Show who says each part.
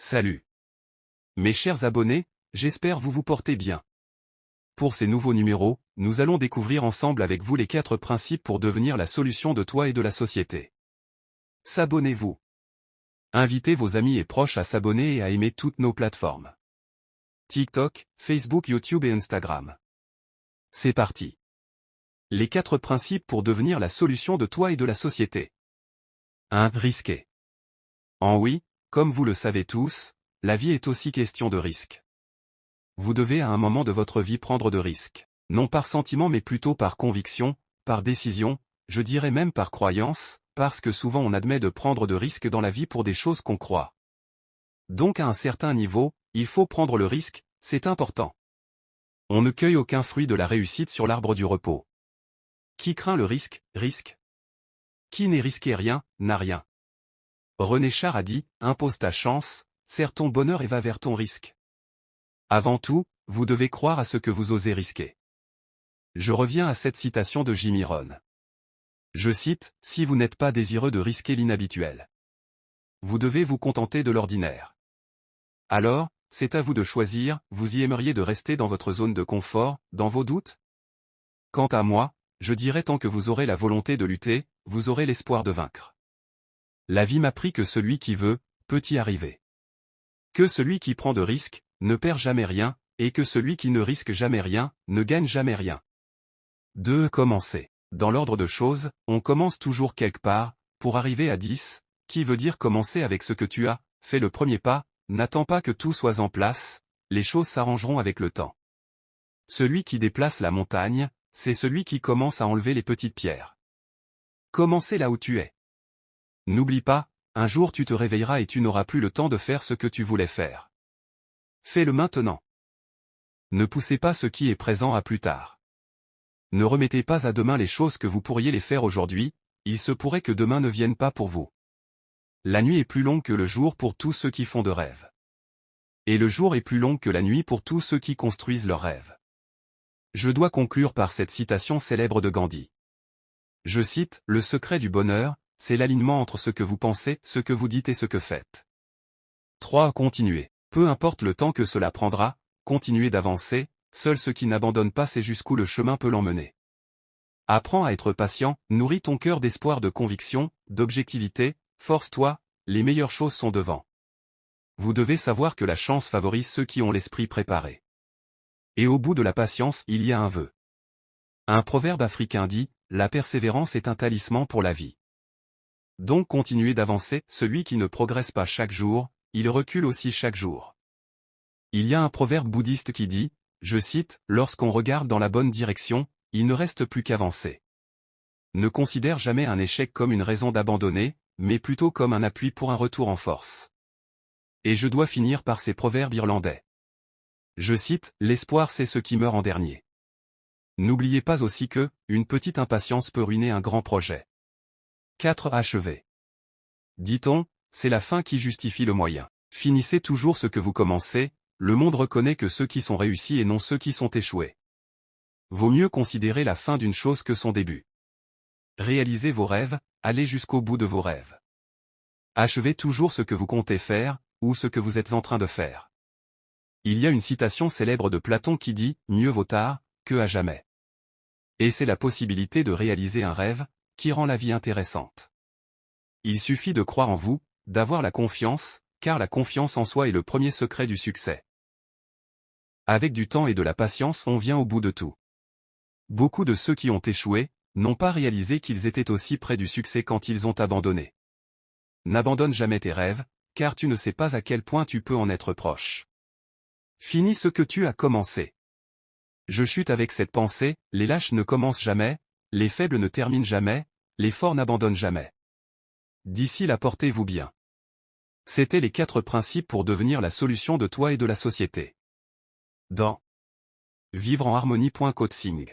Speaker 1: Salut. Mes chers abonnés, j'espère vous vous portez bien. Pour ces nouveaux numéros, nous allons découvrir ensemble avec vous les 4 principes pour devenir la solution de toi et de la société. S'abonnez-vous. Invitez vos amis et proches à s'abonner et à aimer toutes nos plateformes. TikTok, Facebook, YouTube et Instagram. C'est parti. Les 4 principes pour devenir la solution de toi et de la société. 1. Risquer. Oui, comme vous le savez tous, la vie est aussi question de risque. Vous devez à un moment de votre vie prendre de risques, non par sentiment mais plutôt par conviction, par décision, je dirais même par croyance, parce que souvent on admet de prendre de risques dans la vie pour des choses qu'on croit. Donc à un certain niveau, il faut prendre le risque, c'est important. On ne cueille aucun fruit de la réussite sur l'arbre du repos. Qui craint le risque, risque. Qui n'est risqué rien, n'a rien. René Char a dit, impose ta chance, serre ton bonheur et va vers ton risque. Avant tout, vous devez croire à ce que vous osez risquer. Je reviens à cette citation de Jimmy Rohn. Je cite, « Si vous n'êtes pas désireux de risquer l'inhabituel, vous devez vous contenter de l'ordinaire. Alors, c'est à vous de choisir, vous y aimeriez de rester dans votre zone de confort, dans vos doutes? Quant à moi, je dirais tant que vous aurez la volonté de lutter, vous aurez l'espoir de vaincre. La vie m'apprit que celui qui veut, peut y arriver. Que celui qui prend de risques, ne perd jamais rien, et que celui qui ne risque jamais rien, ne gagne jamais rien. 2. Commencer. Dans l'ordre de choses, on commence toujours quelque part, pour arriver à 10, qui veut dire commencer avec ce que tu as, fais le premier pas, n'attends pas que tout soit en place, les choses s'arrangeront avec le temps. Celui qui déplace la montagne, c'est celui qui commence à enlever les petites pierres. Commencez là où tu es. N'oublie pas, un jour tu te réveilleras et tu n'auras plus le temps de faire ce que tu voulais faire. Fais-le maintenant. Ne poussez pas ce qui est présent à plus tard. Ne remettez pas à demain les choses que vous pourriez les faire aujourd'hui, il se pourrait que demain ne vienne pas pour vous. La nuit est plus longue que le jour pour tous ceux qui font de rêves. Et le jour est plus long que la nuit pour tous ceux qui construisent leurs rêves. Je dois conclure par cette citation célèbre de Gandhi. Je cite, « Le secret du bonheur, c'est l'alignement entre ce que vous pensez, ce que vous dites et ce que faites. » 3. Continuez. Peu importe le temps que cela prendra, continuez d'avancer, seul ceux qui n'abandonnent pas sait jusqu'où le chemin peut l'emmener. Apprends à être patient, nourris ton cœur d'espoir, de conviction, d'objectivité, force-toi, les meilleures choses sont devant. Vous devez savoir que la chance favorise ceux qui ont l'esprit préparé. Et au bout de la patience, il y a un vœu. Un proverbe africain dit, « La persévérance est un talisman pour la vie. » Donc continuez d'avancer, celui qui ne progresse pas chaque jour, il recule aussi chaque jour. Il y a un proverbe bouddhiste qui dit, je cite, « Lorsqu'on regarde dans la bonne direction, il ne reste plus qu'avancer. » Ne considère jamais un échec comme une raison d'abandonner, mais plutôt comme un appui pour un retour en force. Et je dois finir par ces proverbes irlandais. Je cite, « L'espoir c'est ce qui meurt en dernier. » N'oubliez pas aussi que, une petite impatience peut ruiner un grand projet. 4. Achever. Dit-on, c'est la fin qui justifie le moyen. Finissez toujours ce que vous commencez, le monde reconnaît que ceux qui sont réussis et non ceux qui sont échoués. Vaut mieux considérer la fin d'une chose que son début. Réalisez vos rêves, allez jusqu'au bout de vos rêves. Achevez toujours ce que vous comptez faire, ou ce que vous êtes en train de faire. Il y a une citation célèbre de Platon qui dit « Mieux vaut tard, que à jamais ». Et c'est la possibilité de réaliser un rêve, qui rend la vie intéressante. Il suffit de croire en vous, d'avoir la confiance, car la confiance en soi est le premier secret du succès. Avec du temps et de la patience on vient au bout de tout. Beaucoup de ceux qui ont échoué, n'ont pas réalisé qu'ils étaient aussi près du succès quand ils ont abandonné. N'abandonne jamais tes rêves, car tu ne sais pas à quel point tu peux en être proche. Finis ce que tu as commencé. Je chute avec cette pensée, les lâches ne commencent jamais, les faibles ne terminent jamais, les forts n'abandonnent jamais. D'ici là portez-vous bien. C'étaient les 4 principes pour devenir la solution de toi et de la société. Dans Vivre en harmonie.coaching